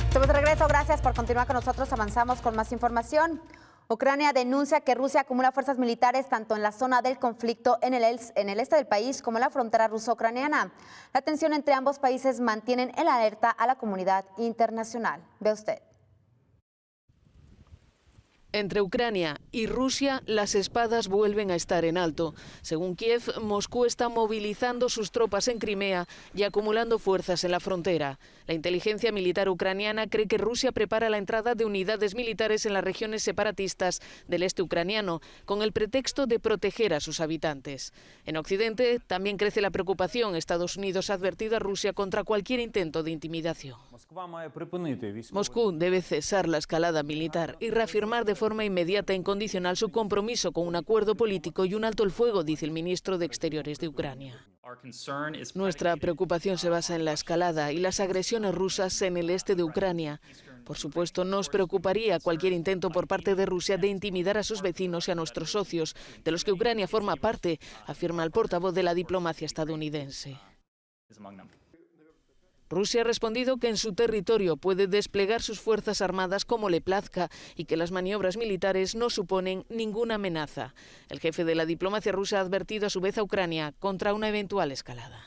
Estamos de regreso, gracias por continuar con nosotros. Avanzamos con más información. Ucrania denuncia que Rusia acumula fuerzas militares tanto en la zona del conflicto en el este del país como en la frontera ruso-ucraniana. La tensión entre ambos países mantienen en alerta a la comunidad internacional. Ve usted. Entre Ucrania y Rusia, las espadas vuelven a estar en alto. Según Kiev, Moscú está movilizando sus tropas en Crimea y acumulando fuerzas en la frontera. La inteligencia militar ucraniana cree que Rusia prepara la entrada de unidades militares en las regiones separatistas del este ucraniano, con el pretexto de proteger a sus habitantes. En Occidente también crece la preocupación. Estados Unidos ha advertido a Rusia contra cualquier intento de intimidación. Moscú debe cesar la escalada militar y reafirmar de forma inmediata e incondicional su compromiso con un acuerdo político y un alto el fuego, dice el ministro de Exteriores de Ucrania. Nuestra preocupación se basa en la escalada y las agresiones rusas en el este de Ucrania. Por supuesto, nos preocuparía cualquier intento por parte de Rusia de intimidar a sus vecinos y a nuestros socios, de los que Ucrania forma parte, afirma el portavoz de la diplomacia estadounidense. Rusia ha respondido que en su territorio puede desplegar sus fuerzas armadas como le plazca y que las maniobras militares no suponen ninguna amenaza. El jefe de la diplomacia rusa ha advertido a su vez a Ucrania contra una eventual escalada.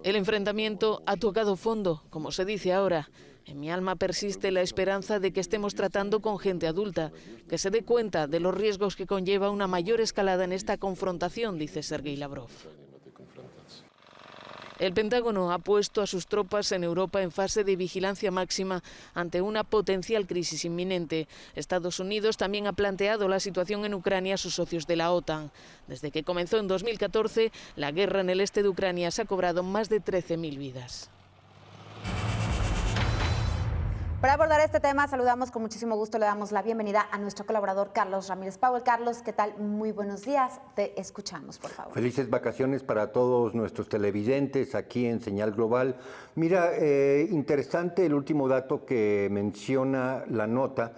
El enfrentamiento ha tocado fondo, como se dice ahora. En mi alma persiste la esperanza de que estemos tratando con gente adulta, que se dé cuenta de los riesgos que conlleva una mayor escalada en esta confrontación, dice Sergei Lavrov. El Pentágono ha puesto a sus tropas en Europa en fase de vigilancia máxima ante una potencial crisis inminente. Estados Unidos también ha planteado la situación en Ucrania a sus socios de la OTAN. Desde que comenzó en 2014, la guerra en el este de Ucrania se ha cobrado más de 13.000 vidas. Para abordar este tema, saludamos con muchísimo gusto, le damos la bienvenida a nuestro colaborador Carlos Ramírez Powell. Carlos, ¿qué tal? Muy buenos días, te escuchamos, por favor. Felices vacaciones para todos nuestros televidentes aquí en Señal Global. Mira, interesante el último dato que menciona la nota,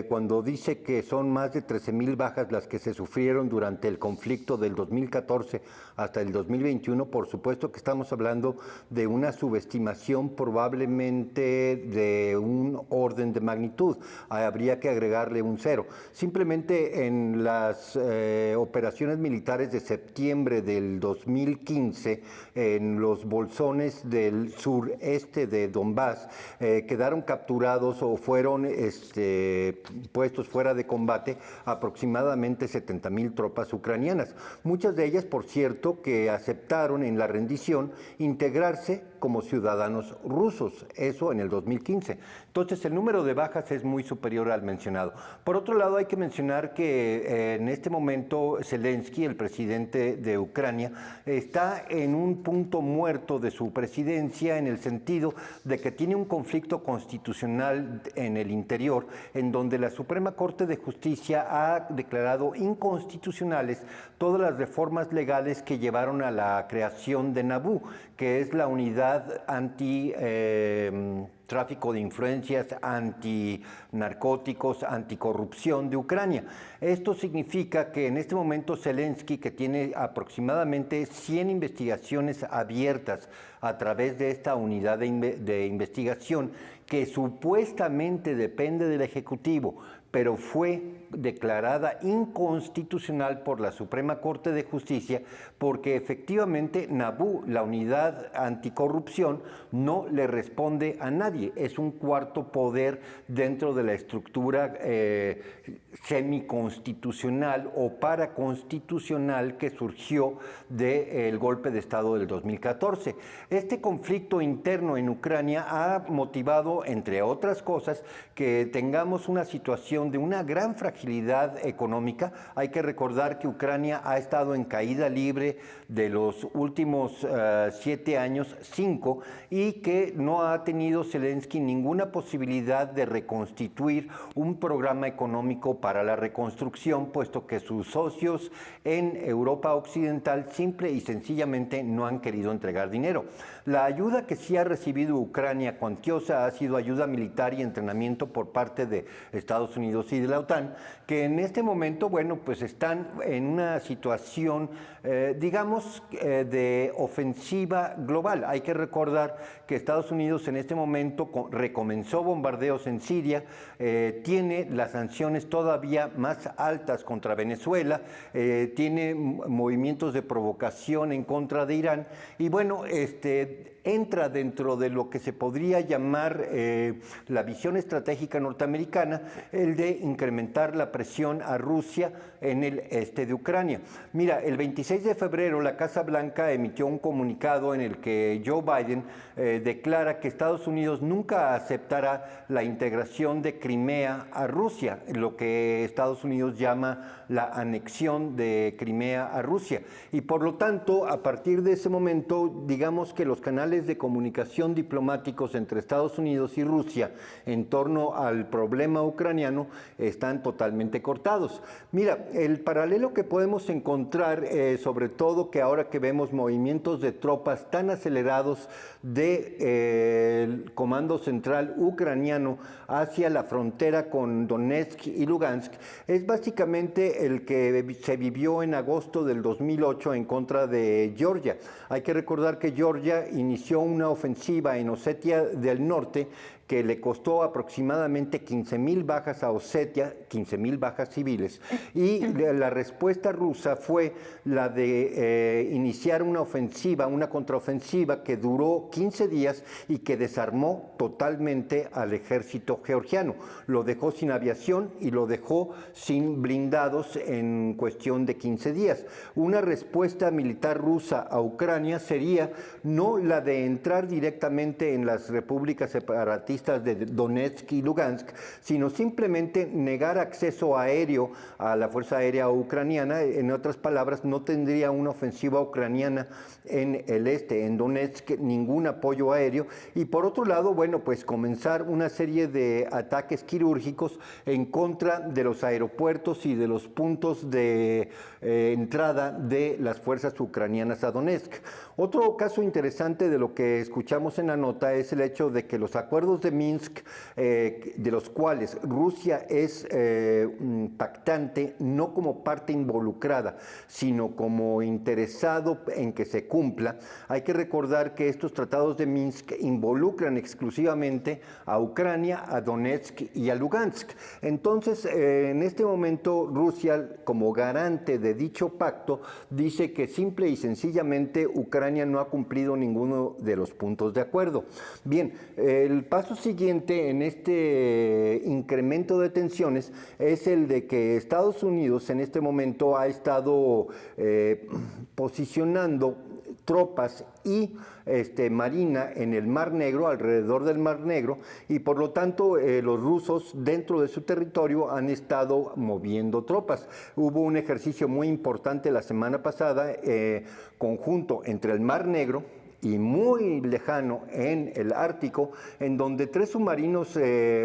cuando dice que son más de 13.000 bajas las que se sufrieron durante el conflicto del 2014 hasta el 2021. Por supuesto que estamos hablando de una subestimación probablemente de un orden de magnitud. Habría que agregarle un cero. Simplemente en las operaciones militares de septiembre del 2015, en los bolsones del sureste de Donbass, quedaron capturados o fueron puestos fuera de combate aproximadamente 70.000 tropas ucranianas. Muchas de ellas, por cierto, que aceptaron en la rendición integrarse como ciudadanos rusos, eso en el 2015. Entonces el número de bajas es muy superior al mencionado. Por otro lado, hay que mencionar que en este momento Zelensky, el presidente de Ucrania, está en un punto muerto de su presidencia, en el sentido de que tiene un conflicto constitucional en el interior, en donde la Suprema Corte de Justicia ha declarado inconstitucionales todas las reformas legales que llevaron a la creación de NABU, que es la unidad tráfico de influencias, antinarcóticos, anticorrupción de Ucrania. Esto significa que en este momento Zelensky, que tiene aproximadamente 100 investigaciones abiertas a través de esta unidad de investigación, que supuestamente depende del Ejecutivo, pero fue declarada inconstitucional por la Suprema Corte de Justicia porque efectivamente NABU, la unidad anticorrupción, no le responde a nadie. Es un cuarto poder dentro de la estructura semiconstitucional o paraconstitucional que surgió del golpe de Estado del 2014. Este conflicto interno en Ucrania ha motivado, entre otras cosas, que tengamos una situación de una gran fragilidad económica. Hay que recordar que Ucrania ha estado en caída libre de los últimos 7 años, 5, y que no ha tenido Zelensky ninguna posibilidad de reconstituir un programa económico para la reconstrucción, puesto que sus socios en Europa Occidental simple y sencillamente no han querido entregar dinero. La ayuda que sí ha recibido Ucrania cuantiosa ha sido ayuda militar y entrenamiento por parte de Estados Unidos y de la OTAN, que en este momento, bueno, pues están en una situación, digamos, de ofensiva global. Hay que recordar que Estados Unidos en este momento recomenzó bombardeos en Siria, tiene las sanciones todavía más altas contra Venezuela, tiene movimientos de provocación en contra de Irán y bueno, entra dentro de lo que se podría llamar la visión estratégica norteamericana, el de incrementar la presión a Rusia en el este de Ucrania. Mira, el 26 de febrero la Casa Blanca emitió un comunicado en el que Joe Biden declara que Estados Unidos nunca aceptará la integración de Crimea a Rusia, lo que Estados Unidos llama la anexión de Crimea a Rusia. Y por lo tanto, a partir de ese momento, digamos que los canales de comunicación diplomáticos entre Estados Unidos y Rusia en torno al problema ucraniano están totalmente cortados. Mira, el paralelo que podemos encontrar, sobre todo que ahora que vemos movimientos de tropas tan acelerados del Comando Central ucraniano hacia la frontera con Donetsk y Lugansk, es básicamente el que se vivió en agosto del 2008 en contra de Georgia. Hay que recordar que Georgia inició una ofensiva en Osetia del Norte que le costó aproximadamente 15,000 bajas a Osetia, 15,000 bajas civiles, y la respuesta rusa fue la de iniciar una ofensiva, una contraofensiva que duró 15 días y que desarmó totalmente al ejército georgiano. Lo dejó sin aviación y lo dejó sin blindados en cuestión de 15 días. Una respuesta militar rusa a Ucrania sería no la de entrar directamente en las repúblicas separatistas de Donetsk y Lugansk, sino simplemente negar acceso aéreo a la Fuerza Aérea Ucraniana. En otras palabras, no tendría una ofensiva ucraniana en el este, en Donetsk, ningún apoyo aéreo. Y por otro lado, bueno, pues comenzar una serie de ataques quirúrgicos en contra de los aeropuertos y de los puntos de entrada de las fuerzas ucranianas a Donetsk. Otro caso interesante de lo que escuchamos en la nota es el hecho de que los acuerdos de Minsk, de los cuales Rusia es pactante, no como parte involucrada, sino como interesado en que se cumpla. Hay que recordar que estos tratados de Minsk involucran exclusivamente a Ucrania, a Donetsk y a Lugansk. Entonces, en este momento, Rusia, como garante de dicho pacto, dice que simple y sencillamente Ucrania no ha cumplido ninguno de los puntos de acuerdo. Bien, el paso siguiente en este incremento de tensiones es el de que Estados Unidos en este momento ha estado posicionando tropas y marina en el Mar Negro, alrededor del Mar Negro, y por lo tanto los rusos dentro de su territorio han estado moviendo tropas. Hubo un ejercicio muy importante la semana pasada, conjunto entre el Mar Negro y muy lejano en el Ártico, en donde 3 submarinos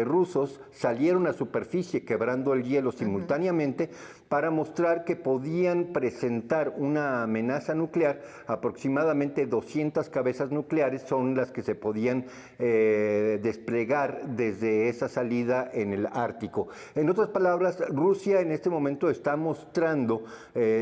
rusos salieron a superficie quebrando el hielo simultáneamente para mostrar que podían presentar una amenaza nuclear. Aproximadamente 200 cabezas nucleares son las que se podían desplegar desde esa salida en el Ártico. En otras palabras, Rusia en este momento está mostrando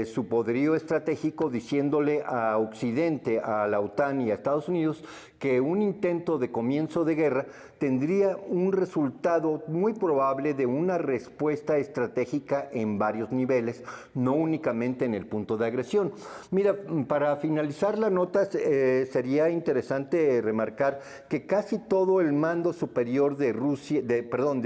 su poderío estratégico, diciéndole a Occidente, a la OTAN y a Estados Unidos que un intento de comienzo de guerra tendría un resultado muy probable de una respuesta estratégica en varios niveles, no únicamente en el punto de agresión. Mira, para finalizar la nota sería interesante remarcar que casi todo el mando superior de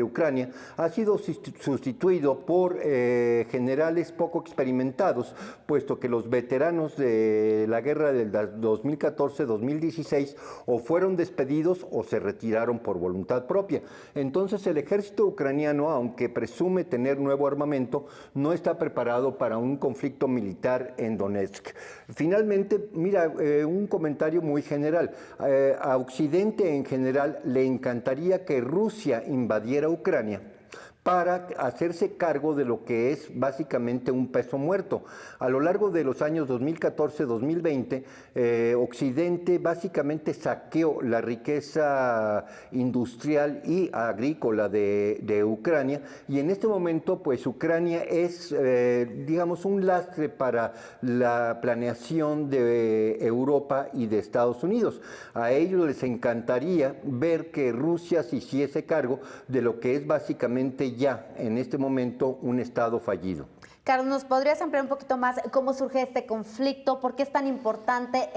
Ucrania ha sido sustituido por generales poco experimentados, puesto que los veteranos de la guerra del 2014-2016 o fueron despedidos o se retiraron por voluntad propia. Entonces el ejército ucraniano, aunque presume tener nuevo armamento, no está preparado para un conflicto militar en Donetsk. Finalmente, mira, un comentario muy general. A Occidente en general le encantaría que Rusia invadiera Ucrania, para hacerse cargo de lo que es básicamente un peso muerto. A lo largo de los años 2014-2020, Occidente básicamente saqueó la riqueza industrial y agrícola de Ucrania, y en este momento pues Ucrania es, digamos, un lastre para la planeación de Europa y de Estados Unidos. A ellos les encantaría ver que Rusia se hiciese cargo de lo que es básicamente ya en este momento un Estado fallido. Carlos, ¿nos podrías ampliar un poquito más cómo surge este conflicto? ¿Por qué es tan importante?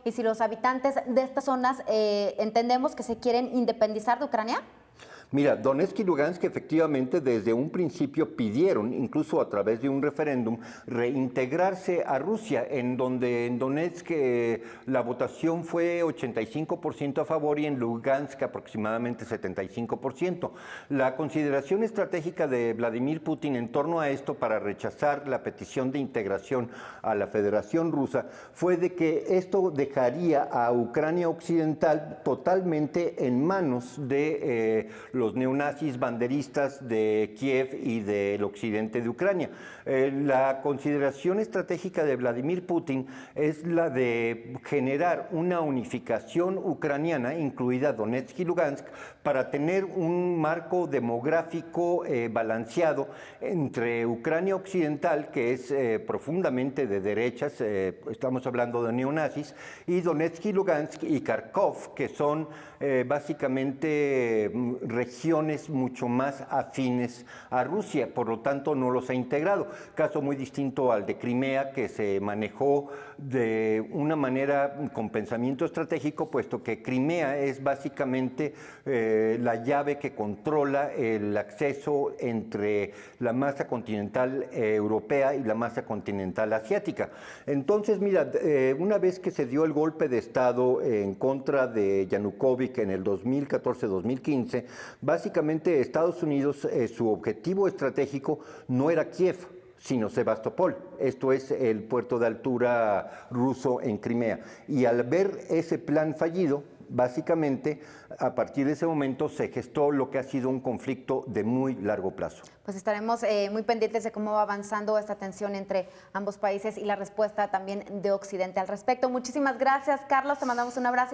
Y si los habitantes de estas zonas entendemos que se quieren independizar de Ucrania. Mira, Donetsk y Lugansk efectivamente desde un principio pidieron, incluso a través de un referéndum, reintegrarse a Rusia, en donde en Donetsk la votación fue 85% a favor y en Lugansk aproximadamente 75%. La consideración estratégica de Vladimir Putin en torno a esto para rechazar la petición de integración a la Federación Rusa fue de que esto dejaría a Ucrania Occidental totalmente en manos de los neonazis banderistas de Kiev y del occidente de Ucrania. La consideración estratégica de Vladimir Putin es la de generar una unificación ucraniana, incluida Donetsk y Lugansk, para tener un marco demográfico balanceado entre Ucrania Occidental, que es profundamente de derechas, estamos hablando de neonazis, y Donetsk y Lugansk y Kharkov, que son básicamente regiones mucho más afines a Rusia, por lo tanto no los ha integrado. Caso muy distinto al de Crimea, que se manejó de una manera con pensamiento estratégico, puesto que Crimea es básicamente la llave que controla el acceso entre la masa continental europea y la masa continental asiática. Entonces, mira, una vez que se dio el golpe de Estado en contra de Yanukovych en el 2014-2015, básicamente Estados Unidos, su objetivo estratégico no era Kiev, sino Sebastopol, esto es el puerto de altura ruso en Crimea. Y al ver ese plan fallido, básicamente, a partir de ese momento se gestó lo que ha sido un conflicto de muy largo plazo. Pues estaremos muy pendientes de cómo va avanzando esta tensión entre ambos países y la respuesta también de Occidente al respecto. Muchísimas gracias, Carlos, te mandamos un abrazo.